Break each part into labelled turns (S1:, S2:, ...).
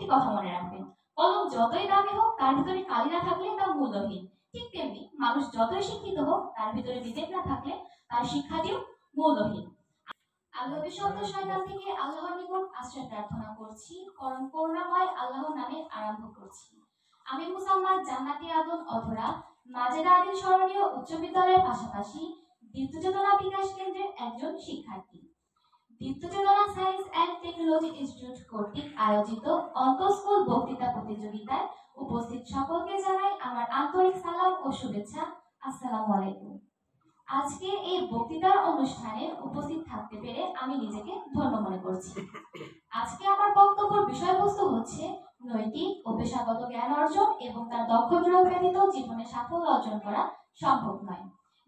S1: একটি কথা মনে রাখবেন, কলম যতই দামি হোক তার ভিতরে কালি না থাকলে তা মূল্যহীন। ঠিক তেমনি মানুষ যতই শিক্ষিত হোক তার ভিতরে বিবেক না থাকলে তার শিক্ষাটিও মূল্যহীন। আমি অভিশপ্ত শয়তান থেকে আল্লাহর নিকট আশ্রয় প্রার্থনা করছি, কারণ করুণাময় আল্লাহর নামে আরম্ভ করছি। আমি মুসাম্মাদ জান্নাতি আদম অথরা মাজেদা আলীর স্মরণীয় উচ্চ বিদ্যালয়ের পাশাপাশি দীপ্ত চেতনা বিকাশ কেন্দ্রের একজন শিক্ষার্থী। দীপ্ত চেতনা সায়েন্স অ্যান্ড টেকনোলজি ইনস্টিটিউট কর্তৃক আয়োজিত অন্তঃস্কুল বক্তৃতা প্রতিযোগিতায় উপস্থিত সকলকে জানাই আমার আন্তরিক সালাম ও শুভেচ্ছা। আসসালামু আলাইকুম। আজকে এই বক্তৃতার অনুষ্ঠানে উপস্থিত থাকতে পেরে আমি নিজেকে ধন্য মনে করছি। আজকে আমার বক্তব্যের বিষয়বস্তু হচ্ছে নৈতিক ও পেশাগত জ্ঞান অর্জন এবং তার দক্ষ প্রয়োগ ব্যতীত জীবনে সাফল্য অর্জন করা সম্ভব নয়।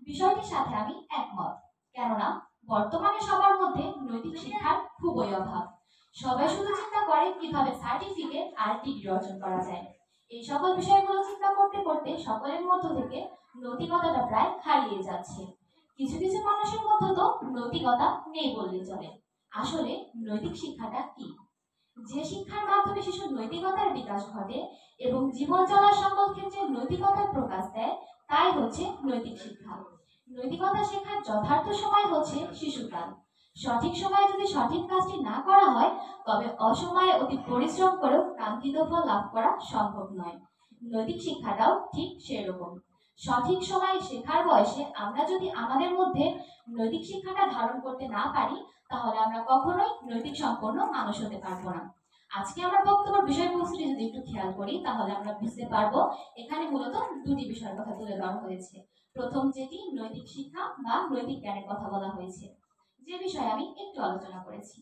S1: বিষয়টির সাথে আমি একমত, কেননা বর্তমানে সবার মধ্যে নৈতিক শিক্ষার খুবই অভাব। সবাই শুধু চিন্তা করে কিভাবে সার্টিফিকেট আর ডিগ্রি অর্জন করা যায়। এই সকল বিষয়গুলো চিন্তা করতে করতে সকলের মধ্য থেকে নৈতিকতাটা প্রায় হারিয়ে যাচ্ছে। কিছু কিছু মানুষের মধ্যে তো নৈতিকতা নেই বললে চলে। আসলে নৈতিক শিক্ষাটা কি? যে শিক্ষার মাধ্যমে শিশুর নৈতিকতার বিকাশ ঘটে এবং জীবন চলার সকল ক্ষেত্রে নৈতিকতার প্রকাশ দেয়, তাই হচ্ছে নৈতিক শিক্ষা। নৈতিকতা শেখার যথার্থ সময় হচ্ছে শিশুকাল। সঠিক সময়ে যদি সঠিক কাজটি না করা হয়, তবে অসময়ে অতি পরিশ্রম করেও কাঙ্ক্ষিত ফল লাভ করা সম্ভব নয়। নৈতিক শিক্ষাটাও ঠিক সেরকম। সঠিক সময়ে শেখার বয়সে আমরা যদি আমাদের মধ্যে নৈতিক শিক্ষাটা ধারণ করতে না পারি, তাহলে আমরা কখনোই নৈতিক সম্পন্ন মানুষ হতে পারবো না। আজকে আমরা বক্তব্যের বিষয়বস্তুটি যদি একটু খেয়াল করি, তাহলে আমরা বুঝতে পারবো এখানে মূলত দুটি বিষয়ের কথা তুলে ধরা হয়েছে। প্রথম যেটি নৈতিক শিক্ষা বা নৈতিক জ্ঞানের কথা বলা হয়েছে, যে বিষয়ে আমি একটু আলোচনা করেছি।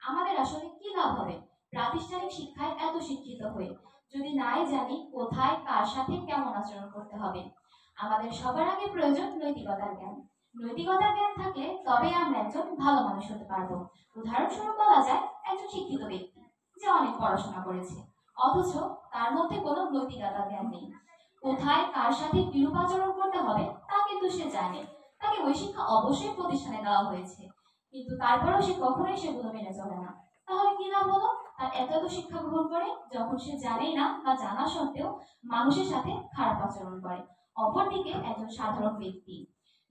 S1: আমাদের আসলে কি লাভ হবে প্রাতিষ্ঠানিক শিক্ষায় এত শিক্ষিত হয়ে, যদি নাই জানি কোথায় কার সাথে কেমন আচরণ করতে হবে? আমাদের সবার আগে প্রয়োজন নৈতিকতার জ্ঞান। নৈতিকতার জ্ঞান থাকলে তবে আমরা একজন ভালো মানুষ হতে পারবো। উদাহরণস্বরূপ বলা যায়, একজন শিক্ষিত ব্যক্তি যে অনেক পড়াশোনা করেছে, অথচ তার মধ্যে কোনো নৈতিকতার জ্ঞান নেই। কোথায় কার সাথে কিরূপ আচরণ করতে হবে তা কিন্তু সে জানে। তাকে ওই শিক্ষা অবশ্যই প্রতিষ্ঠানে দেওয়া হয়েছে, কিন্তু তারপরেও সে কখনোই সেগুলো মেনে চলে না। তাহলে কি লাভ হলো তার এত এত শিক্ষা গ্রহণ করে, যখন সে জানেই না বা জানা সত্ত্বেও মানুষের সাথে খারাপ আচরণ করে? অপরদিকে একজন সাধারণ ব্যক্তি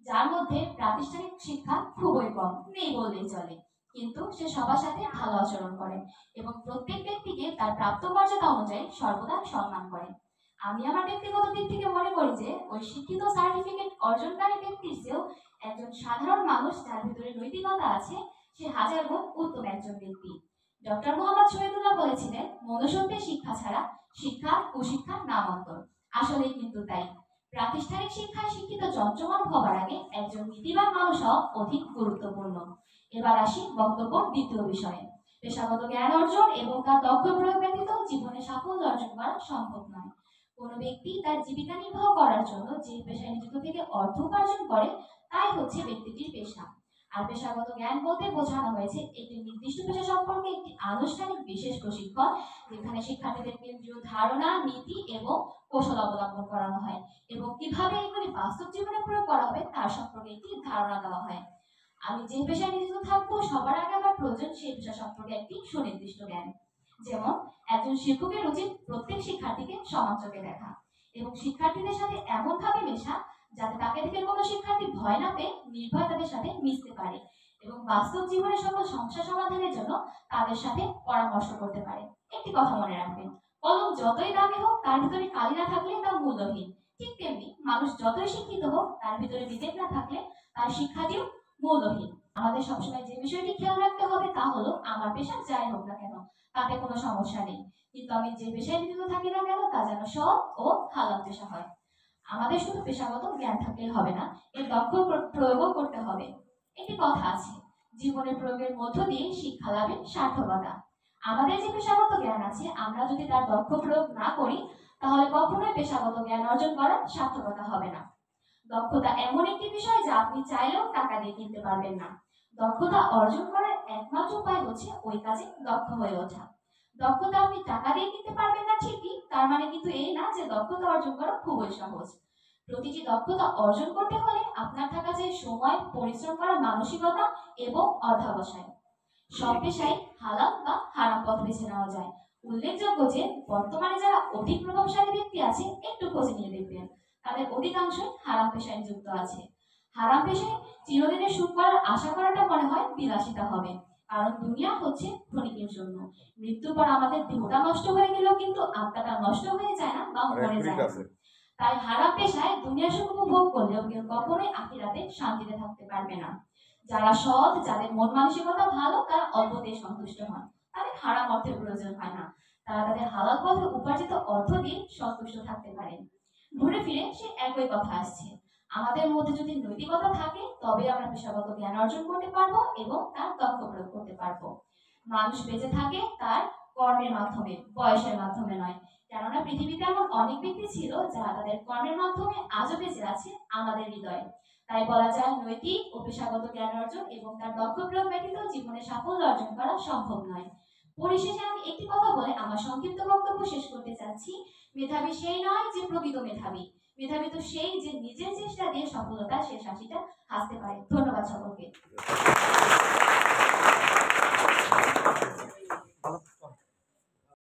S1: যার মধ্যে প্রাতিষ্ঠানিক শিক্ষা খুবই কম, নেই বললেই চলে, কিন্তু সে সবার সাথে ভালো আচরণ করে এবং প্রত্যেক ব্যক্তিকে তার প্রাপ্ত মর্যাদা অনুযায়ী সর্বদা সম্মান করে। আমি আমার ব্যক্তিগত দিক থেকে মনে করি যে ওই শিক্ষিত সার্টিফিকেট অর্জনকারী ব্যক্তির চেয়েও একজন সাধারণ মানুষ যার ভিতরে নৈতিকতা আছে, সে হাজার গুণ উত্তম একজন ব্যক্তি। ডক্টর মোহাম্মদ শহীদুল্লাহ বলেছিলেন, মনুষ্যত্বের শিক্ষা ছাড়া শিক্ষা কুশিক্ষা নামান্তর। আসলেই কিন্তু তাই। প্রাতিষ্ঠানিক শিক্ষায় শিক্ষিত যন্ত্রমানব হবার আগে একজন নীতিবান মানুষ হওয়া অধিক গুরুত্বপূর্ণ। এবার আসি বক্তব্য দ্বিতীয় বিষয়ে। পেশাগত জ্ঞান অর্জন এবং তার দক্ষ প্রয়োগ ব্যতীত জীবনে সাফল্য অর্জন করা সম্ভব নয়। কোনো ব্যক্তি তার জীবিকা নির্বাহ করার জন্য যে পেশায় নিযুক্ত থেকে অর্থ উপার্জন করে, তাই হচ্ছে ব্যক্তিটির পেশা। আর পেশাগত জ্ঞান বলতে বোঝানো হয়েছে একটি নির্দিষ্ট পেশা সম্পর্কে একটি আনুষ্ঠানিক বিশেষ প্রশিক্ষণ, যেখানে শিক্ষার্থীদের কেন্দ্রীয় ধারণা, নীতি এবং কৌশল অবলম্বন করানো হয় এবং কিভাবে এগুলি বাস্তব জীবনে প্রয়োগ করা হবে তার সম্পর্কে একটি ধারণা দেওয়া হয়। আমি যে পেশায় নিযুক্ত থাকবো, সবার আগে আমার প্রয়োজন সেই পেশা সম্পর্কে একটি সুনির্দিষ্ট জ্ঞান। যেমন একজন শিক্ষকের উচিত প্রত্যেক শিক্ষার্থীকে সমান চোখে দেখা এবং শিক্ষার্থীদের সাথে এমন ভাবে মেশা যাতে তাকে দেখে কোনো শিক্ষার্থী ভয় না পেয়ে নির্ভয় তাদের সাথে মিশতে পারে এবং বাস্তব জীবনের সকল সমস্যা সমাধানের জন্য তাদের সাথে পরামর্শ করতে পারে। একটি কথা মনে রাখবেন, কলম যতই দামি হোক তার ভিতরে কালি না থাকলে তা মূল্যহীন। ঠিক তেমনি মানুষ যতই শিক্ষিত হোক তার ভিতরে বিবেক না থাকলে তার শিক্ষাটিও মূল্যহীন। আমাদের সবসময় যে বিষয়টি খেয়াল রাখতে হবে তা হলো, আমার পেশা যাই হোক না কেন তাতে কোনো সমস্যা নেই, কিন্তু আমি যে পেশায় নিযুক্ত থাকি না কেন তা যেন সৎ ও হালাল পেশা হয়। আমাদের শুধু পেশাগত জ্ঞান থাকলেই হবে না, এর দক্ষ প্রয়োগও করতে হবে। একটি কথা আছে, জীবনের প্রয়োগের মধ্য দিয়ে শিক্ষা লাভের সার্থকতা। আমাদের যে পেশাগত জ্ঞান আছে, আমরা যদি তার দক্ষ প্রয়োগ না করি, তাহলে কখনোই পেশাগত জ্ঞান অর্জন করার সার্থকতা হবে না। দক্ষতা এমন একটি বিষয় যা আপনি চাইলেও টাকা দিয়ে কিনতে পারবেন না। দক্ষতা অর্জন করার একমাত্র উপায় হচ্ছে ওই কাজে দক্ষ হয়ে ওঠা। দক্ষতা আপনি টাকা দিয়ে কিনতে পারবেন না ঠিকই, তার মানে কিন্তু এই না যে দক্ষতা অর্জন করা খুবই সহজ। প্রতিটি দক্ষতা অর্জন করতে হলে আপনার থাকা চাই সময়, পরিশ্রম করার মানসিকতা এবং অধ্যবসায়। সব পেশায় হালাল বা হারাম পথ বেছে নেওয়া যায়, উল্লেখযোগ্য যে বর্তমানে যারা অধিক প্রভাবশালী ব্যক্তি আছে একটু খোঁজ নিয়ে দেখবেন তাদের অধিকাংশই হারাম পেশায় যুক্ত আছে। হারাম পেশায় চিরদিনের সুখ করার আশা করাটা মনে হয় বিলাসিতা হবে, কারণ দুনিয়া হচ্ছে ক্ষণিকের জন্য। মৃত্যুর পর আমাদের দেহটা নষ্ট হয়ে গেলেও কিন্তু আত্মাটা নষ্ট হয়ে যায় না বা মরে যায় না। তাই হারাম পেশায় দুনিয়া সুখ উপভোগ করলেও কেউ কখনোই আখিরাতে শান্তিতে থাকতে পারবে না। যারা সৎ, যাদের মন মানসিকতা ভালো, তারা অল্পতেই সন্তুষ্ট হন, তাদের হারাম অর্থের প্রয়োজন হয় না। তারা তাদের হালাল পথে উপার্জিত অর্থ দিয়ে সন্তুষ্ট থাকতে পারেন। ঘুরে ফিরে সে একই কথা আসছে, আমাদের মধ্যে যদি নৈতিকতা থাকে তবে আমরা পেশাগত জ্ঞান অর্জন করতে পারবো এবং তার দক্ষ প্রয়োগ করতে পারবো। মানুষ বেঁচে থাকে তার কর্মের মাধ্যমে, বয়সের মাধ্যমে নয়। কেননা পৃথিবীতে এমন অনেক ব্যক্তি ছিল যারা তাদের কর্মের মাধ্যমে আজও বেঁচে আছে আমাদের হৃদয়ে। তাই বলা যায় নৈতিক ও পেশাগত জ্ঞান অর্জন এবং তার দক্ষ প্রয়োগ ব্যতীত জীবনে সাফল্য অর্জন করা সম্ভব নয়। পরিশেষে আমি একটি কথা বলে আমার সংক্ষিপ্ত বক্তব্য শেষ করতে চাচ্ছি, মেধাবী সেই নয় যে প্রকৃত মেধাবী, মেধাবী তো সেই যে নিজের চেষ্টা দিয়ে সফলতার শেষ হাসিটা হাসতে পারে। ধন্যবাদ সকলকে।